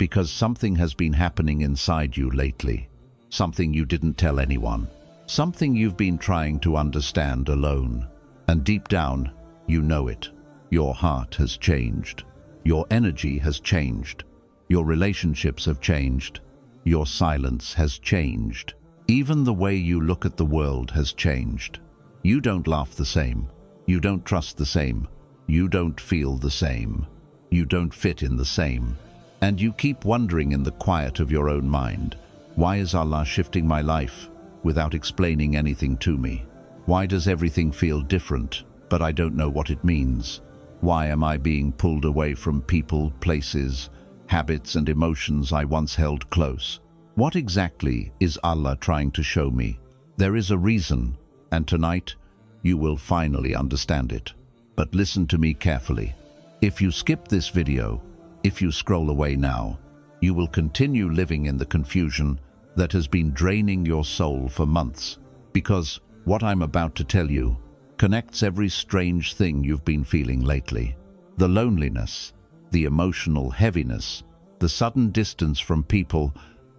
because something has been happening inside you lately. Something you didn't tell anyone. Something you've been trying to understand alone. And deep down, you know it. Your heart has changed. Your energy has changed. Your relationships have changed. Your silence has changed. Even the way you look at the world has changed. You don't laugh the same. You don't trust the same. You don't feel the same. You don't fit in the same. And you keep wondering in the quiet of your own mind, why is Allah shifting my life without explaining anything to me? Why does everything feel different, but I don't know what it means? Why am I being pulled away from people, places, habits and emotions I once held close? What exactly is Allah trying to show me? There is a reason, and tonight you will finally understand it. But listen to me carefully. If you skip this video, if you scroll away now, you will continue living in the confusion that has been draining your soul for months, because what I'm about to tell you connects every strange thing you've been feeling lately. The loneliness, the emotional heaviness, the sudden distance from people,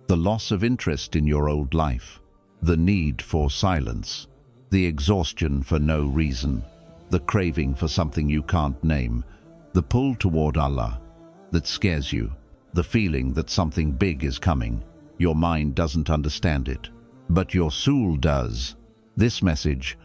the loss of interest in your old life, the need for silence, the exhaustion for no reason, the craving for something you can't name, the pull toward Allah that scares you, the feeling that something big is coming. Your mind doesn't understand it, but your soul does. This message,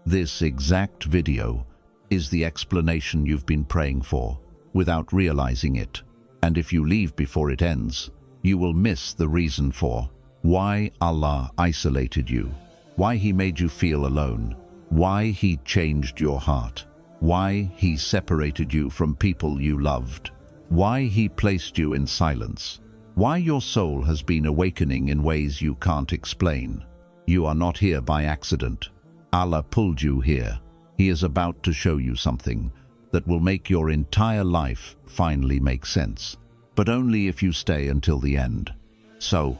this exact video, is the explanation you've been praying for without realizing it. And if you leave before it ends, you will miss the reason for why Allah isolated you, why He made you feel alone, why He changed your heart, why He separated you from people you loved, why He placed you in silence, why your soul has been awakening in ways you can't explain. You are not here by accident. Allah pulled you here. He is about to show you something that will make your entire life finally make sense, but only if you stay until the end. So,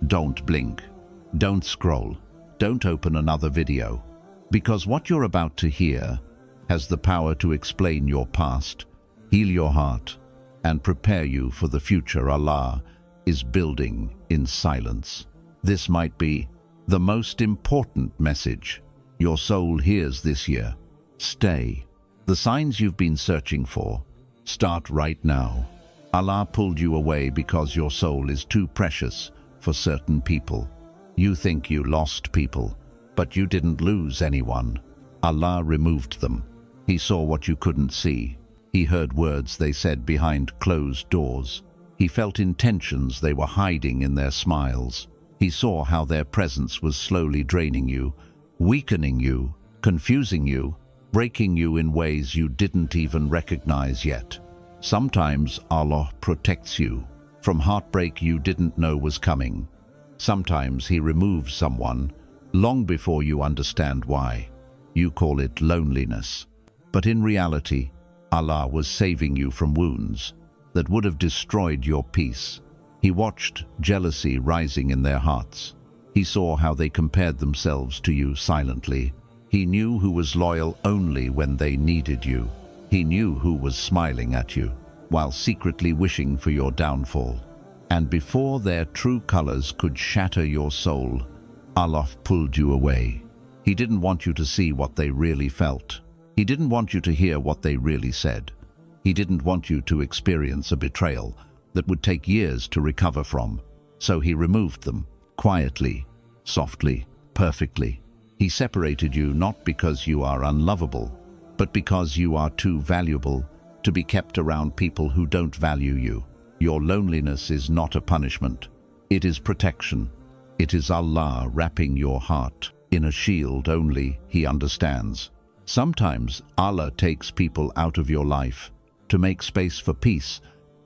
don't blink, don't scroll, don't open another video, because what you're about to hear has the power to explain your past, heal your heart, and prepare you for the future Allah is building in silence. This might be the most important message your soul hears this year. Stay. The signs you've been searching for start right now. Allah pulled you away because your soul is too precious for certain people. You think you lost people, but you didn't lose anyone. Allah removed them. He saw what you couldn't see. He heard words they said behind closed doors. He felt intentions they were hiding in their smiles. He saw how their presence was slowly draining you, weakening you, confusing you, breaking you in ways you didn't even recognize yet. Sometimes Allah protects you from heartbreak you didn't know was coming. Sometimes He removes someone long before you understand why. You call it loneliness. But in reality, Allah was saving you from wounds that would have destroyed your peace. He watched jealousy rising in their hearts. He saw how they compared themselves to you silently. He knew who was loyal only when they needed you. He knew who was smiling at you, while secretly wishing for your downfall. And before their true colors could shatter your soul, Allah pulled you away. He didn't want you to see what they really felt. He didn't want you to hear what they really said. He didn't want you to experience a betrayal that would take years to recover from. So He removed them, quietly, softly, perfectly. He separated you not because you are unlovable, but because you are too valuable to be kept around people who don't value you. Your loneliness is not a punishment. It is protection. It is Allah wrapping your heart in a shield only He understands. Sometimes Allah takes people out of your life to make space for peace,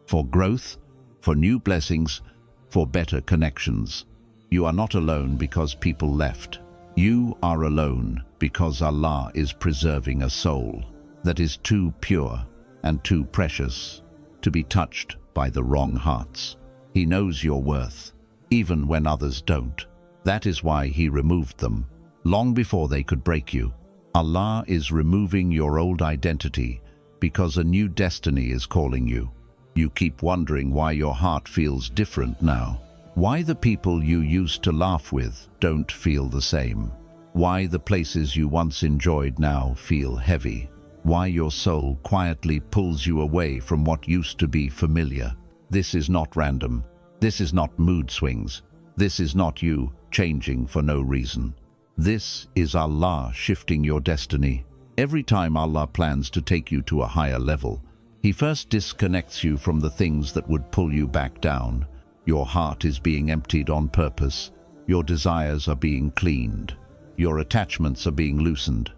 for growth, for new blessings, for better connections. You are not alone because people left. You are alone because Allah is preserving a soul that is too pure and too precious to be touched by the wrong hearts. He knows your worth, even when others don't. That is why He removed them, long before they could break you. Allah is removing your old identity because a new destiny is calling you. You keep wondering why your heart feels different now. Why the people you used to laugh with don't feel the same. Why the places you once enjoyed now feel heavy. Why your soul quietly pulls you away from what used to be familiar. This is not random. This is not mood swings. This is not you changing for no reason. This is Allah shifting your destiny. Every time Allah plans to take you to a higher level, He first disconnects you from the things that would pull you back down. Your heart is being emptied on purpose. Your desires are being cleaned. Your attachments are being loosened.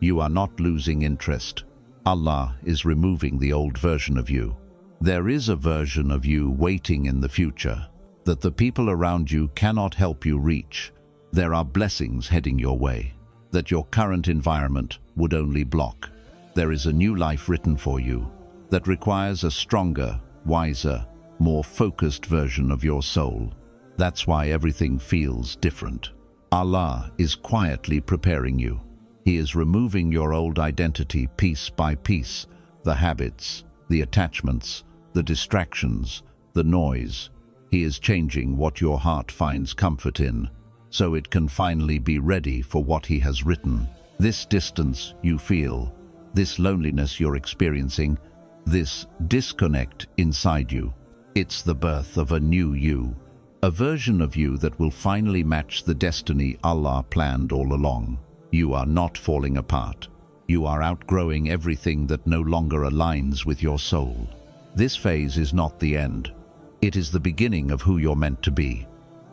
You are not losing interest. Allah is removing the old version of you. There is a version of you waiting in the future that the people around you cannot help you reach. There are blessings heading your way that your current environment would only block. There is a new life written for you that requires a stronger, wiser, more focused version of your soul. That's why everything feels different. Allah is quietly preparing you. He is removing your old identity piece by piece, the habits, the attachments, the distractions, the noise. He is changing what your heart finds comfort in, so it can finally be ready for what He has written. This distance you feel, this loneliness you're experiencing, this disconnect inside you, it's the birth of a new you, a version of you that will finally match the destiny Allah planned all along. You are not falling apart. You are outgrowing everything that no longer aligns with your soul. This phase is not the end. It is the beginning of who you're meant to be.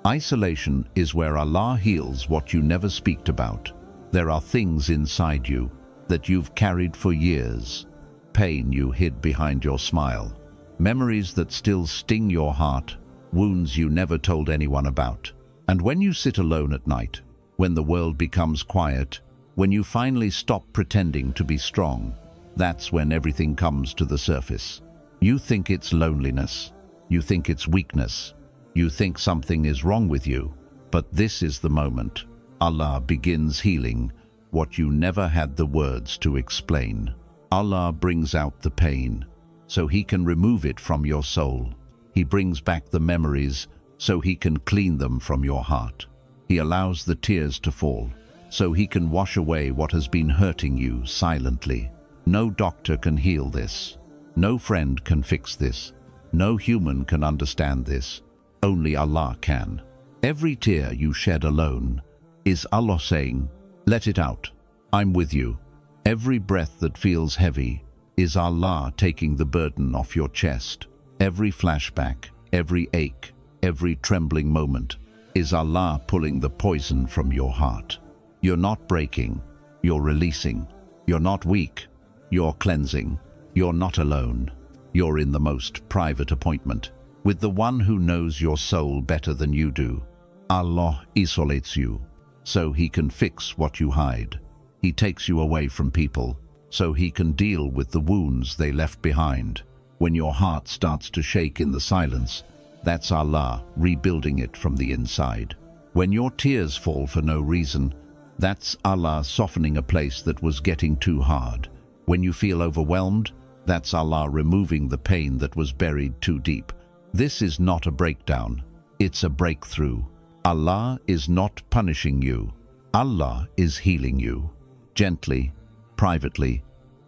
Isolation is where Allah heals what you never speak about. There are things inside you that you've carried for years, pain you hid behind your smile, memories that still sting your heart, wounds you never told anyone about. And when you sit alone at night, when the world becomes quiet, when you finally stop pretending to be strong, that's when everything comes to the surface. You think it's loneliness. You think it's weakness. You think something is wrong with you. But this is the moment Allah begins healing what you never had the words to explain. Allah brings out the pain so He can remove it from your soul. He brings back the memories so He can clean them from your heart. He allows the tears to fall so He can wash away what has been hurting you silently. No doctor can heal this. No friend can fix this. No human can understand this. Only Allah can. Every tear you shed alone is Allah saying, "Let it out. I'm with you." Every breath that feels heavy is Allah taking the burden off your chest. Every flashback, every ache, every trembling moment is Allah pulling the poison from your heart. You're not breaking, you're releasing. You're not weak, you're cleansing. You're not alone. You're in the most private appointment with the one who knows your soul better than you do. Allah isolates you so He can fix what you hide. He takes you away from people so He can deal with the wounds they left behind. When your heart starts to shake in the silence, that's Allah rebuilding it from the inside. When your tears fall for no reason, that's Allah softening a place that was getting too hard. When you feel overwhelmed, that's Allah removing the pain that was buried too deep. This is not a breakdown, it's a breakthrough. Allah is not punishing you. Allah is healing you. Gently, privately,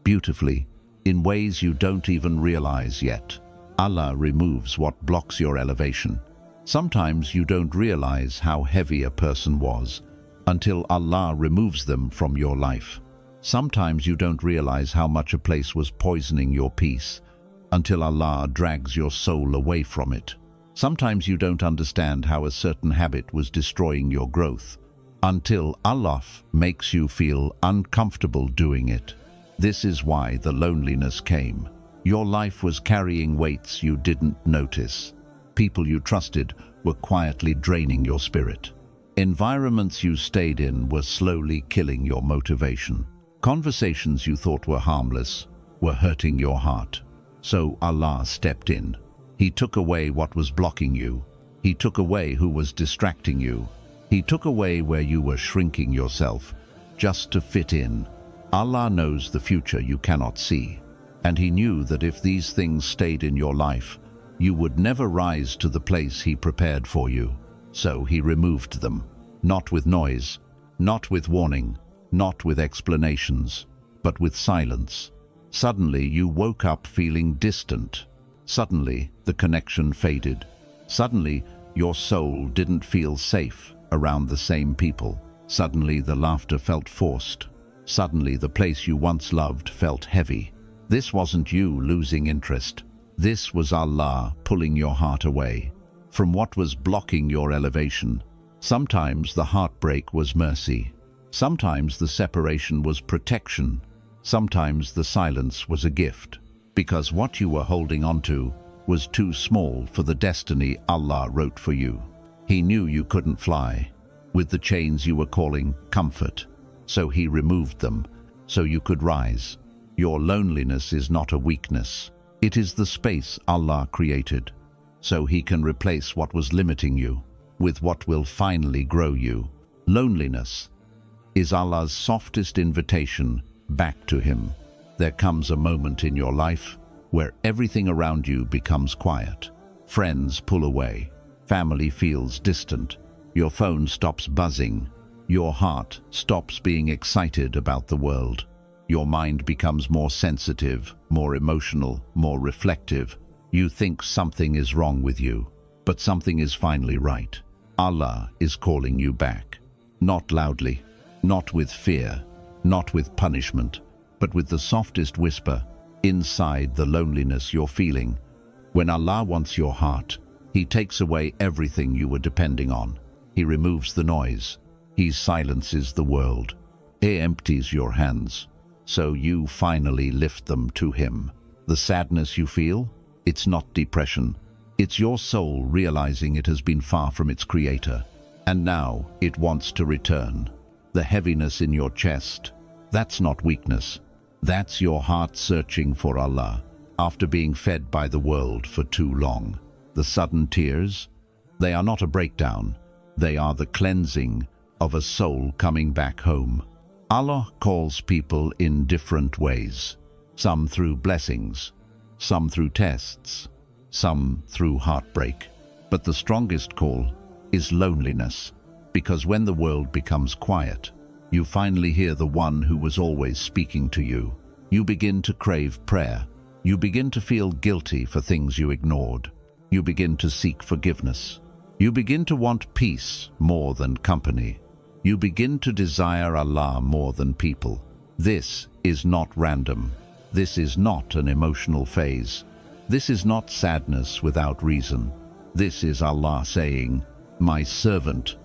beautifully, in ways you don't even realize yet. Allah removes what blocks your elevation. Sometimes you don't realize how heavy a person was until Allah removes them from your life. Sometimes you don't realize how much a place was poisoning your peace until Allah drags your soul away from it. Sometimes you don't understand how a certain habit was destroying your growth until Allah makes you feel uncomfortable doing it. This is why the loneliness came. Your life was carrying weights you didn't notice. People you trusted were quietly draining your spirit. Environments you stayed in were slowly killing your motivation. Conversations you thought were harmless were hurting your heart. So Allah stepped in. He took away what was blocking you. He took away who was distracting you. He took away where you were shrinking yourself just to fit in. Allah knows the future you cannot see, And he knew that if these things stayed in your life, you would never rise to the place he prepared for you. So he removed them, not with noise, not with warning, not with explanations, but with silence. Suddenly you woke up feeling distant. Suddenly the connection faded. Suddenly your soul didn't feel safe around the same people. Suddenly the laughter felt forced. Suddenly the place you once loved felt heavy. This wasn't you losing interest. This was Allah pulling your heart away from what was blocking your elevation. Sometimes the heartbreak was mercy. Sometimes the separation was protection. Sometimes the silence was a gift, because what you were holding onto was too small for the destiny Allah wrote for you. He knew you couldn't fly with the chains you were calling comfort, so he removed them so you could rise. Your loneliness is not a weakness. It is the space Allah created, so he can replace what was limiting you with what will finally grow you. Loneliness is Allah's softest invitation back to him. There comes a moment in your life where everything around you becomes quiet. Friends pull away. Family feels distant. Your phone stops buzzing. Your heart stops being excited about the world. Your mind becomes more sensitive, more emotional, more reflective. You think something is wrong with you, but something is finally right. Allah is calling you back. Not loudly, not with fear, not with punishment, but with the softest whisper inside the loneliness you're feeling. When Allah wants your heart, he takes away everything you were depending on. He removes the noise. He silences the world. He empties your hands, so you finally lift them to him. The sadness you feel, it's not depression. It's your soul realizing it has been far from its creator, and now it wants to return. The heaviness in your chest, that's not weakness. That's your heart searching for Allah after being fed by the world for too long. The sudden tears, they are not a breakdown. They are the cleansing of a soul coming back home. Allah calls people in different ways, some through blessings, some through tests, some through heartbreak. But the strongest call is loneliness, because when the world becomes quiet, you finally hear the one who was always speaking to you. You begin to crave prayer. You begin to feel guilty for things you ignored. You begin to seek forgiveness. You begin to want peace more than company. You begin to desire Allah more than people. This is not random. This is not an emotional phase. This is not sadness without reason. This is Allah saying, "My servant,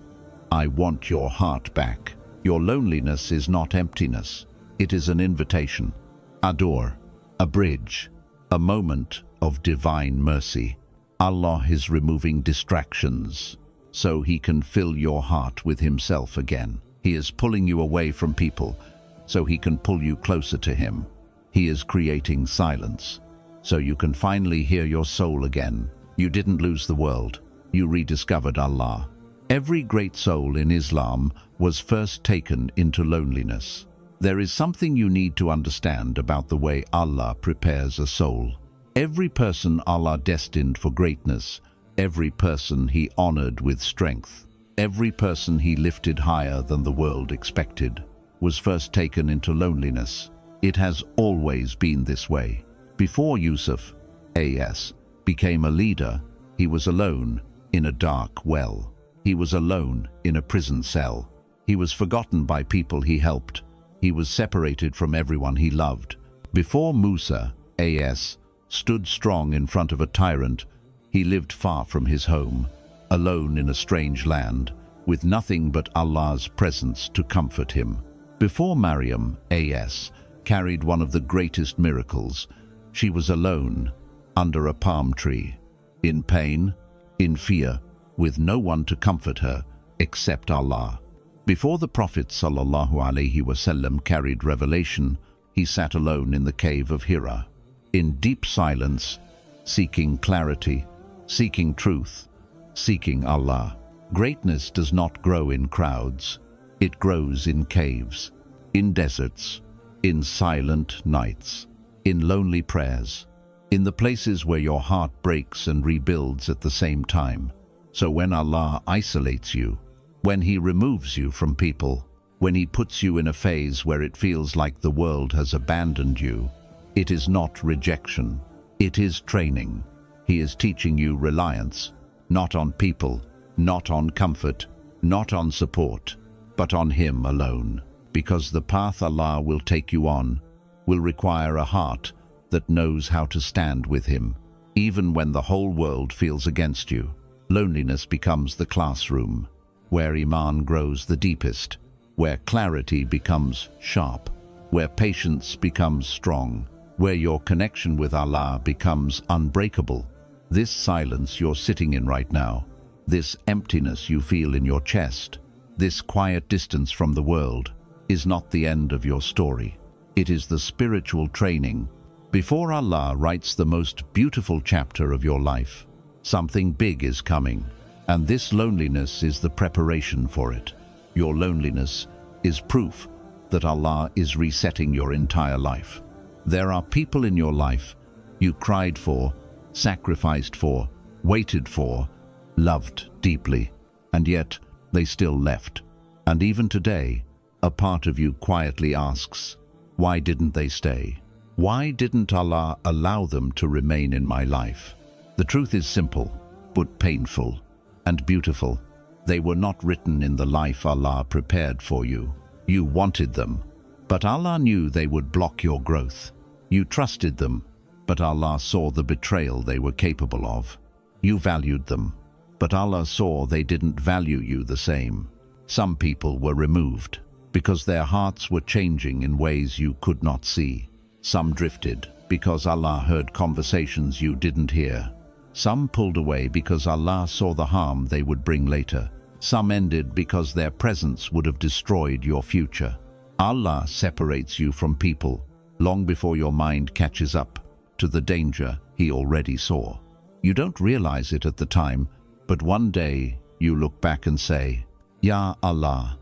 I want your heart back." Your loneliness is not emptiness. It is an invitation, a door, a bridge, a moment of divine mercy. Allah is removing distractions so he can fill your heart with himself again. He is pulling you away from people so he can pull you closer to him. He is creating silence so you can finally hear your soul again. You didn't lose the world. You rediscovered Allah. Every great soul in Islam was first taken into loneliness. There is something you need to understand about the way Allah prepares a soul. Every person Allah destined for greatness, every person he honored with strength, every person he lifted higher than the world expected, was first taken into loneliness. It has always been this way. Before Yusuf, A.S., became a leader, he was alone in a dark well. He was alone in a prison cell. He was forgotten by people he helped. He was separated from everyone he loved. Before Musa, A.S., stood strong in front of a tyrant, he lived far from his home, alone in a strange land, with nothing but Allah's presence to comfort him. Before Maryam, A.S., carried one of the greatest miracles, she was alone, under a palm tree, in pain, in fear, with no one to comfort her except Allah. Before the Prophet ﷺ carried revelation, he sat alone in the cave of Hira, in deep silence, seeking clarity, seeking truth, seeking Allah. Greatness does not grow in crowds. It grows in caves, in deserts, in silent nights. in lonely prayers, in the places where your heart breaks and rebuilds at the same time. So when Allah isolates you, when He removes you from people, when He puts you in a phase where it feels like the world has abandoned you, it is not rejection, it is training. He is teaching you reliance, not on people, not on comfort, not on support, but on Him alone. Because the path Allah will take you on will require a heart that knows how to stand with Him, even when the whole world feels against you. Loneliness becomes the classroom, where Iman grows the deepest, where clarity becomes sharp, where patience becomes strong, where your connection with Allah becomes unbreakable. This silence you're sitting in right now, this emptiness you feel in your chest, this quiet distance from the world, is not the end of your story. It is the spiritual training. Before Allah writes the most beautiful chapter of your life, something big is coming, and this loneliness is the preparation for it. Your loneliness is proof that Allah is resetting your entire life. There are people in your life you cried for, sacrificed for, waited for, loved deeply, and yet they still left. And even today, a part of you quietly asks, why didn't they stay? Why didn't Allah allow them to remain in my life? The truth is simple, but painful and beautiful. They were not written in the life Allah prepared for you. You wanted them, but Allah knew they would block your growth. You trusted them, but Allah saw the betrayal they were capable of. You valued them, but Allah saw they didn't value you the same. Some people were removed because their hearts were changing in ways you could not see. Some drifted because Allah heard conversations you didn't hear. Some pulled away because Allah saw the harm they would bring later. Some ended because their presence would have destroyed your future. Allah separates you from people long before your mind catches up to the danger He already saw. You don't realize it at the time, but one day you look back and say, Ya Allah,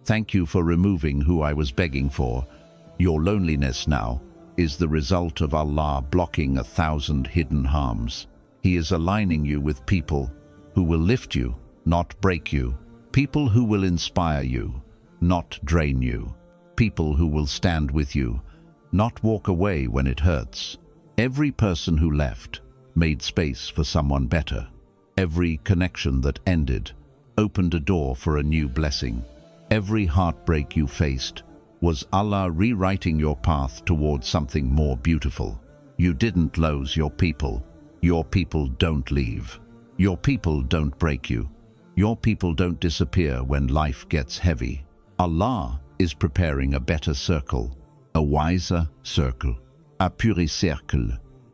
thank you for removing who I was begging for. Your loneliness now is the result of Allah blocking 1,000 hidden harms. He is aligning you with people who will lift you, not break you. People who will inspire you, not drain you. People who will stand with you, not walk away when it hurts. Every person who left made space for someone better. Every connection that ended opened a door for a new blessing. Every heartbreak you faced was Allah rewriting your path towards something more beautiful. You didn't lose your people. Your people don't leave. Your people don't break you. Your people don't disappear when life gets heavy. Allah is preparing a better circle, a wiser circle, a pure cercle,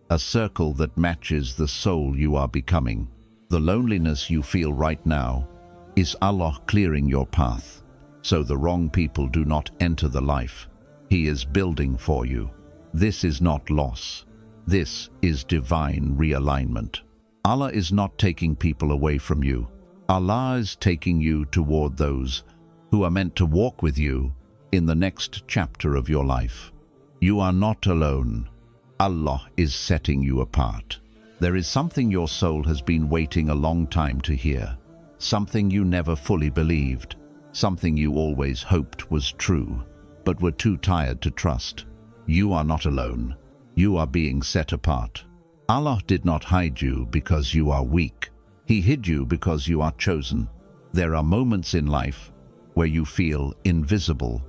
a circle that matches the soul you are becoming. The loneliness you feel right now is Allah clearing your path, so the wrong people do not enter the life He is building for you. This is not loss. This is divine realignment. Allah is not taking people away from you. Allah is taking you toward those who are meant to walk with you in the next chapter of your life. You are not alone. Allah is setting you apart. There is something your soul has been waiting a long time to hear. Something you never fully believed. Something you always hoped was true, but were too tired to trust. You are not alone. You are being set apart. Allah did not hide you because you are weak. He hid you because you are chosen. There are moments in life where you feel invisible,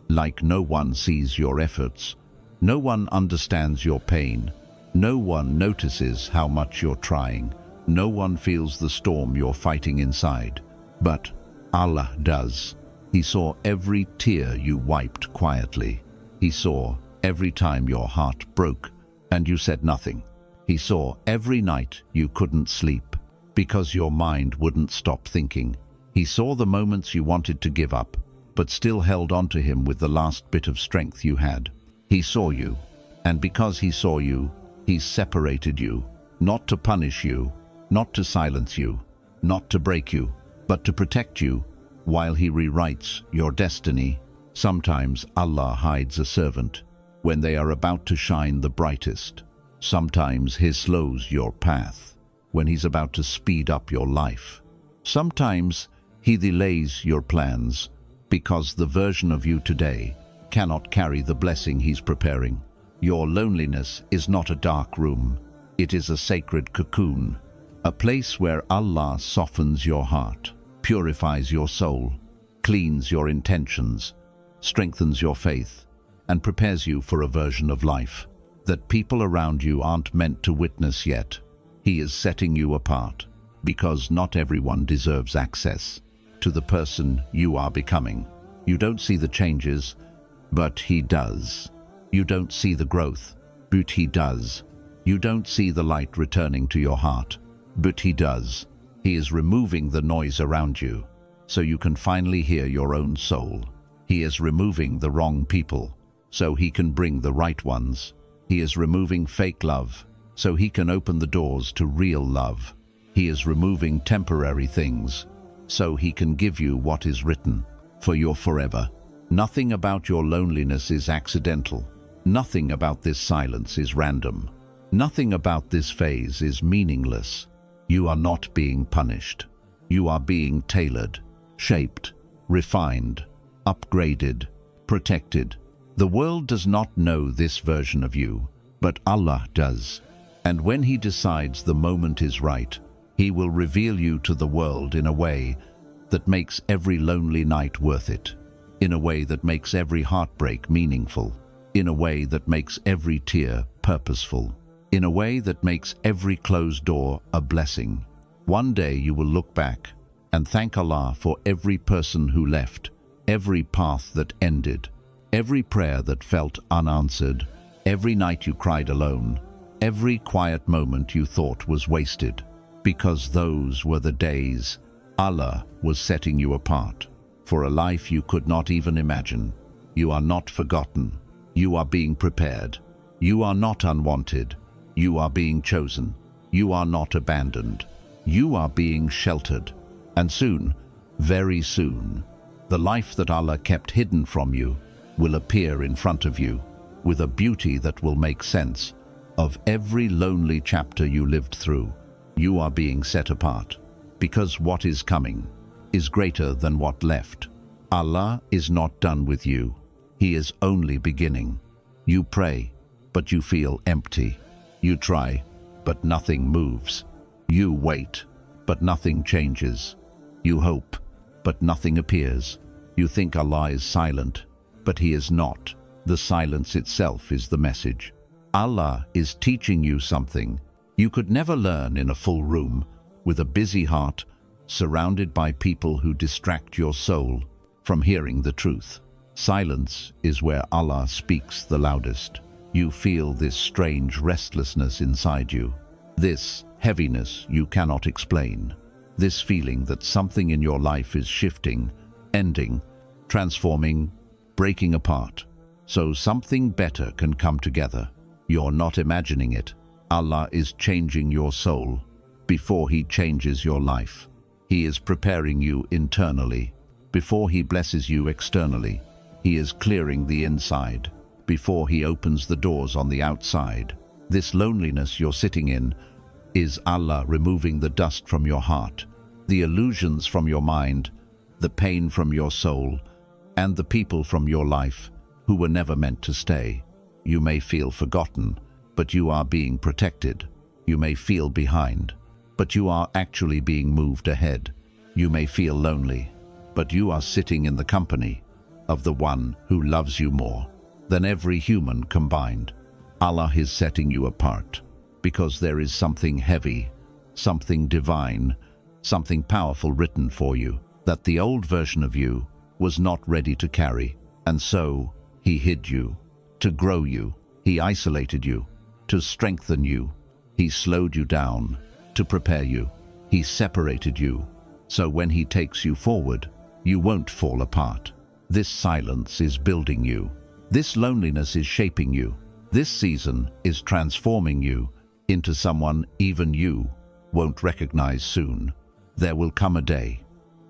like no one sees your efforts. No one understands your pain. No one notices how much you're trying. No one feels the storm you're fighting inside. But Allah does. He saw every tear you wiped quietly. He saw every time your heart broke and you said nothing. He saw every night you couldn't sleep because your mind wouldn't stop thinking. He saw the moments you wanted to give up, but still held on to Him with the last bit of strength you had. He saw you, and because He saw you, He separated you, not to punish you, not to silence you, not to break you, but to protect you while He rewrites your destiny. Sometimes Allah hides a servant when they are about to shine the brightest. Sometimes He slows your path when He's about to speed up your life. Sometimes He delays your plans because the version of you today cannot carry the blessing He's preparing. Your loneliness is not a dark room. It is a sacred cocoon, a place where Allah softens your heart, purifies your soul, cleans your intentions, strengthens your faith, and prepares you for a version of life that people around you aren't meant to witness yet. He is setting you apart because not everyone deserves access to the person you are becoming. You don't see the changes, but He does. You don't see the growth, but He does. You don't see the light returning to your heart, but He does. He is removing the noise around you so you can finally hear your own soul. He is removing the wrong people so He can bring the right ones. He is removing fake love so He can open the doors to real love. He is removing temporary things so He can give you what is written for your forever. Nothing about your loneliness is accidental. Nothing about this silence is random. Nothing about this phase is meaningless. You are not being punished. You are being tailored, shaped, refined, upgraded, protected. The world does not know this version of you, but Allah does. And when He decides the moment is right, He will reveal you to the world in a way that makes every lonely night worth it, in a way that makes every heartbreak meaningful, in a way that makes every tear purposeful, in a way that makes every closed door a blessing. One day you will look back and thank Allah for every person who left, every path that ended, every prayer that felt unanswered, every night you cried alone, every quiet moment you thought was wasted, because those were the days Allah was setting you apart for a life you could not even imagine. You are not forgotten. You are being prepared. You are not unwanted. You are being chosen. You are not abandoned. You are being sheltered. And soon, very soon, the life that Allah kept hidden from you will appear in front of you with a beauty that will make sense of every lonely chapter you lived through. You are being set apart because what is coming is greater than what left. Allah is not done with you. He is only beginning. You pray, but you feel empty. You try, but nothing moves. You wait, but nothing changes. You hope, but nothing appears. You think Allah is silent, but He is not. The silence itself is the message. Allah is teaching you something you could never learn in a full room with a busy heart, surrounded by people who distract your soul from hearing the truth. Silence is where Allah speaks the loudest. You feel this strange restlessness inside you, this heaviness you cannot explain, this feeling that something in your life is shifting, ending, transforming, breaking apart, so something better can come together. You're not imagining it. Allah is changing your soul before He changes your life. He is preparing you internally before He blesses you externally. He is clearing the inside before He opens the doors on the outside. This loneliness you're sitting in is Allah removing the dust from your heart, the illusions from your mind, the pain from your soul, and the people from your life who were never meant to stay. You may feel forgotten, but you are being protected. You may feel behind, but you are actually being moved ahead. You may feel lonely, but you are sitting in the company of the one who loves you more than every human combined. Allah is setting you apart because there is something heavy, something divine, something powerful written for you that the old version of you was not ready to carry. And so He hid you to grow you. He isolated you to strengthen you. He slowed you down to prepare you. He separated you so when He takes you forward, you won't fall apart. This silence is building you. This loneliness is shaping you. This season is transforming you into someone even you won't recognize soon. There will come a day,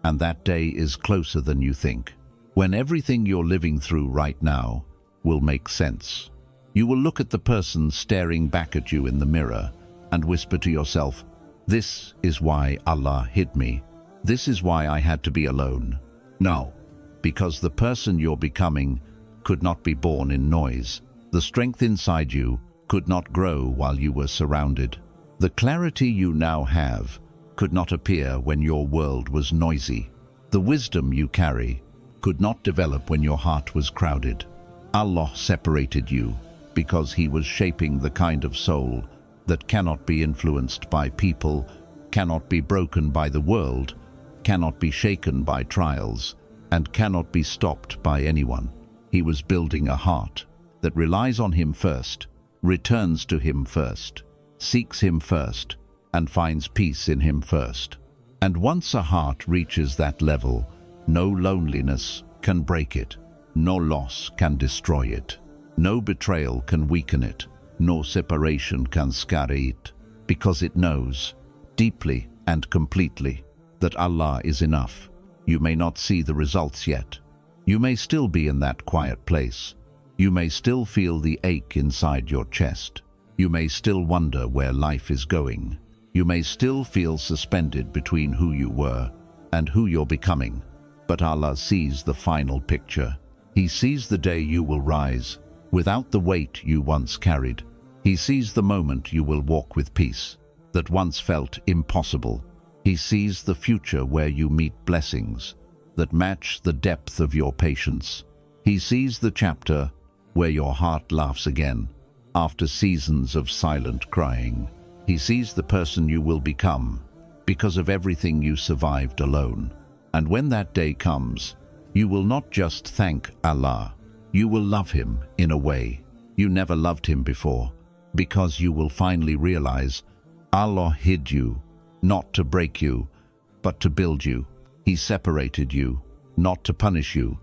and that day is closer than you think, when everything you're living through right now will make sense. You will look at the person staring back at you in the mirror and whisper to yourself, "This is why Allah hid me. This is why I had to be alone." No, because the person you're becoming could not be born in noise. The strength inside you could not grow while you were surrounded. The clarity you now have could not appear when your world was noisy. The wisdom you carry could not develop when your heart was crowded. Allah separated you because He was shaping the kind of soul that cannot be influenced by people, cannot be broken by the world, cannot be shaken by trials, and cannot be stopped by anyone. He was building a heart that relies on Him first, returns to Him first, seeks Him first, and finds peace in Him first. And once a heart reaches that level, no loneliness can break it, no loss can destroy it, no betrayal can weaken it, no separation can scar it, because it knows, deeply and completely, that Allah is enough. You may not see the results yet. You may still be in that quiet place. You may still feel the ache inside your chest. You may still wonder where life is going. You may still feel suspended between who you were and who you're becoming. But Allah sees the final picture. He sees the day you will rise without the weight you once carried. He sees the moment you will walk with peace that once felt impossible. He sees the future where you meet blessings that match the depth of your patience. He sees the chapter where your heart laughs again after seasons of silent crying. He sees the person you will become because of everything you survived alone. And when that day comes, you will not just thank Allah, you will love Him in a way you never loved Him before, because you will finally realize Allah hid you, not to break you, but to build you. He separated you, not to punish you,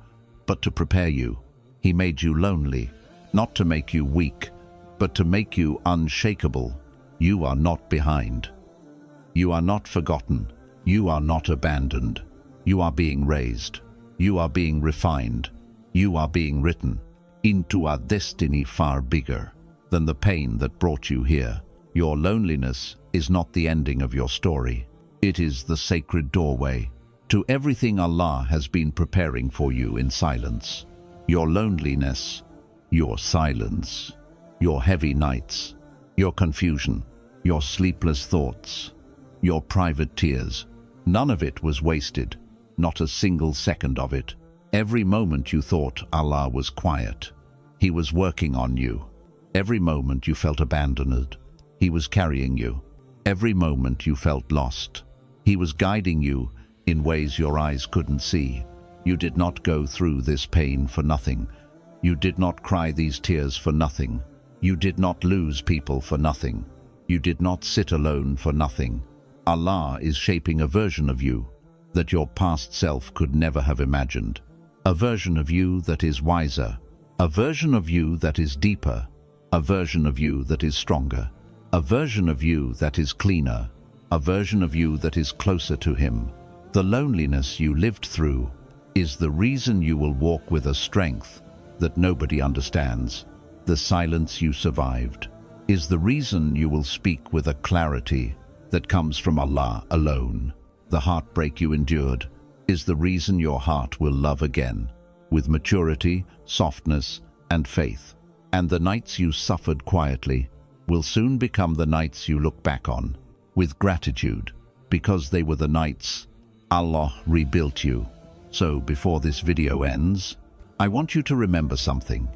but to prepare you. He made you lonely, not to make you weak, but to make you unshakable. You are not behind. You are not forgotten. You are not abandoned. You are being raised. You are being refined. You are being written into a destiny far bigger than the pain that brought you here. Your loneliness is not the ending of your story. It is the sacred doorway to everything Allah has been preparing for you in silence. Your loneliness, your silence, your heavy nights, your confusion, your sleepless thoughts, your private tears, none of it was wasted, not a single second of it. Every moment you thought Allah was quiet, He was working on you. Every moment you felt abandoned, He was carrying you. Every moment you felt lost, He was guiding you in ways your eyes couldn't see. You did not go through this pain for nothing. You did not cry these tears for nothing. You did not lose people for nothing. You did not sit alone for nothing. Allah is shaping a version of you that your past self could never have imagined. A version of you that is wiser. A version of you that is deeper. A version of you that is stronger. A version of you that is cleaner. A version of you that is closer to Him. The loneliness you lived through is the reason you will walk with a strength that nobody understands. The silence you survived is the reason you will speak with a clarity that comes from Allah alone. The heartbreak you endured is the reason your heart will love again, with maturity, softness, and faith. And the nights you suffered quietly will soon become the nights you look back on with gratitude, because they were the nights Allah rebuilt you. So before this video ends, I want you to remember something.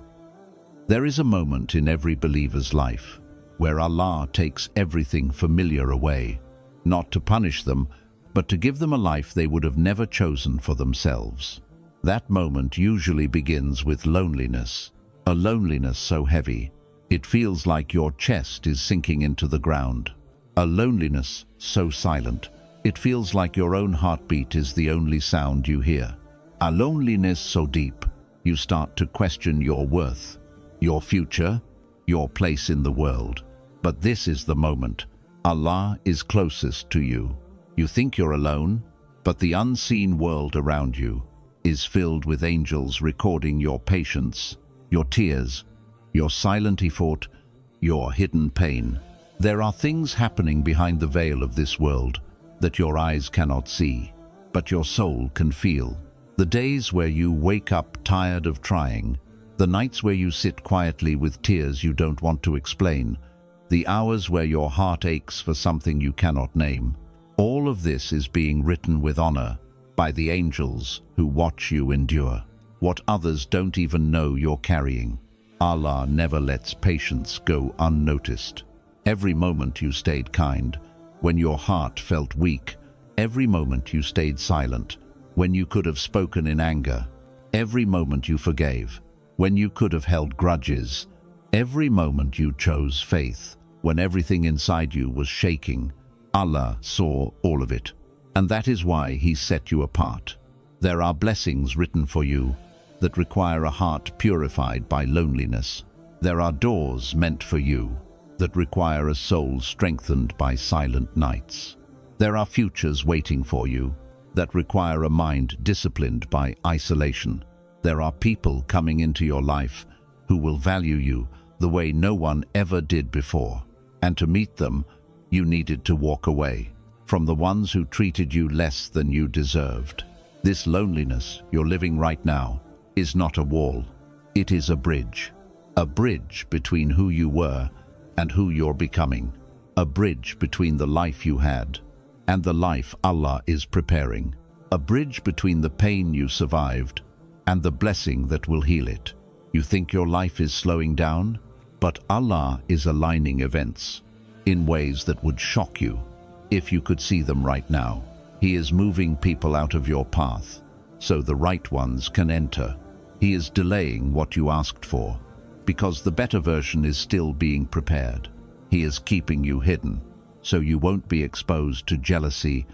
There is a moment in every believer's life where Allah takes everything familiar away, not to punish them, but to give them a life they would have never chosen for themselves. That moment usually begins with loneliness, a loneliness so heavy, it feels like your chest is sinking into the ground. A loneliness so silent, it feels like your own heartbeat is the only sound you hear. A loneliness so deep, you start to question your worth, your future, your place in the world. But this is the moment. Allah is closest to you. You think you're alone, but the unseen world around you is filled with angels recording your patience, your tears, your silent effort, your hidden pain. There are things happening behind the veil of this world that your eyes cannot see, but your soul can feel. The days where you wake up tired of trying, the nights where you sit quietly with tears you don't want to explain, the hours where your heart aches for something you cannot name. All of this is being written with honor by the angels who watch you endure what others don't even know you're carrying. Allah never lets patience go unnoticed. Every moment you stayed kind, when your heart felt weak. Every moment you stayed silent, when you could have spoken in anger. Every moment you forgave, when you could have held grudges. Every moment you chose faith, when everything inside you was shaking. Allah saw all of it, and that is why He set you apart. There are blessings written for you that require a heart purified by loneliness. There are doors meant for you that require a soul strengthened by silent nights. There are futures waiting for you that require a mind disciplined by isolation. There are people coming into your life who will value you the way no one ever did before. And to meet them, you needed to walk away from the ones who treated you less than you deserved. This loneliness you're living right now is not a wall. It is a bridge between who you were and who you're becoming, a bridge between the life you had and the life Allah is preparing, a bridge between the pain you survived and the blessing that will heal it. You think your life is slowing down, but Allah is aligning events in ways that would shock you if you could see them right now. He is moving people out of your path so the right ones can enter. He is delaying what you asked for because the better version is still being prepared. He is keeping you hidden so you won't be exposed to jealousy,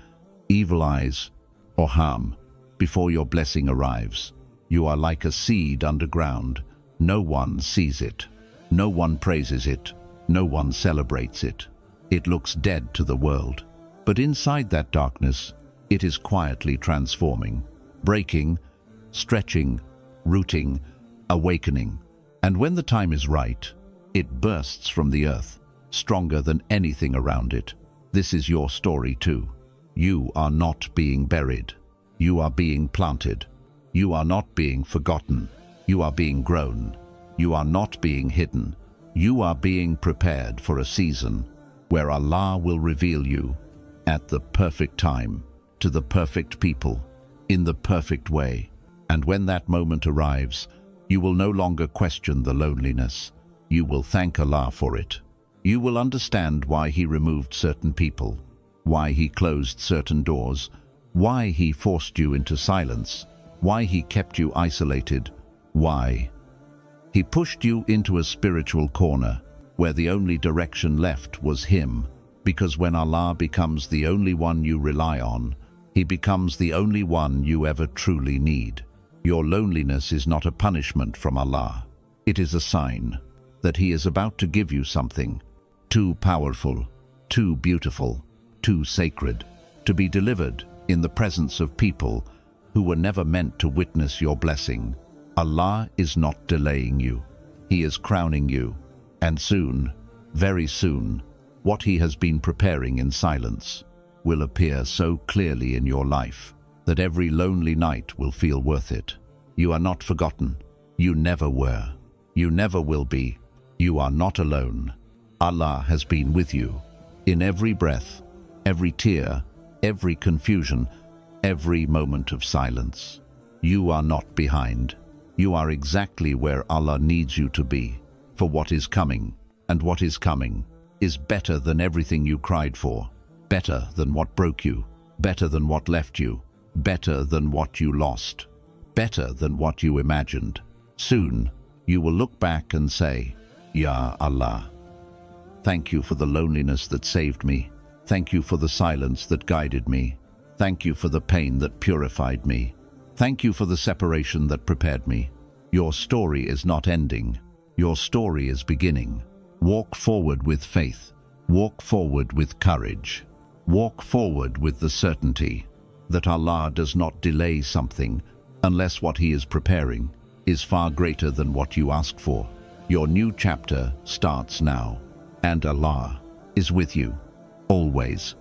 evil eyes, or harm before your blessing arrives. You are like a seed underground. No one sees it. No one praises it. No one celebrates it. It looks dead to the world. But inside that darkness, it is quietly transforming, breaking, stretching, rooting, awakening. And when the time is right, it bursts from the earth, stronger than anything around it. This is your story too. You are not being buried. You are being planted. You are not being forgotten. You are being grown. You are not being hidden. You are being prepared for a season where Allah will reveal you at the perfect time, to the perfect people, in the perfect way. And when that moment arrives, you will no longer question the loneliness. You will thank Allah for it. You will understand why He removed certain people, why He closed certain doors, why He forced you into silence, why He kept you isolated, why He pushed you into a spiritual corner where the only direction left was Him. Because when Allah becomes the only one you rely on, He becomes the only one you ever truly need. Your loneliness is not a punishment from Allah. It is a sign that He is about to give you something too powerful, too beautiful, too sacred, to be delivered in the presence of people who were never meant to witness your blessing. Allah is not delaying you. He is crowning you. And soon, very soon, what He has been preparing in silence will appear so clearly in your life that every lonely night will feel worth it. You are not forgotten. You never were. You never will be. You are not alone. Allah has been with you in every breath, every tear, every confusion, every moment of silence. You are not behind. You are exactly where Allah needs you to be, for what is coming, and what is coming is better than everything you cried for, better than what broke you, better than what left you, better than what you lost, better than what you imagined. Soon, you will look back and say, Ya Allah, thank you for the loneliness that saved me. Thank you for the silence that guided me. Thank you for the pain that purified me. Thank you for the separation that prepared me. Your story is not ending. Your story is beginning. Walk forward with faith. Walk forward with courage. Walk forward with the certainty that Allah does not delay something unless what He is preparing is far greater than what you asked for. Your new chapter starts now, and Allah is with you, always.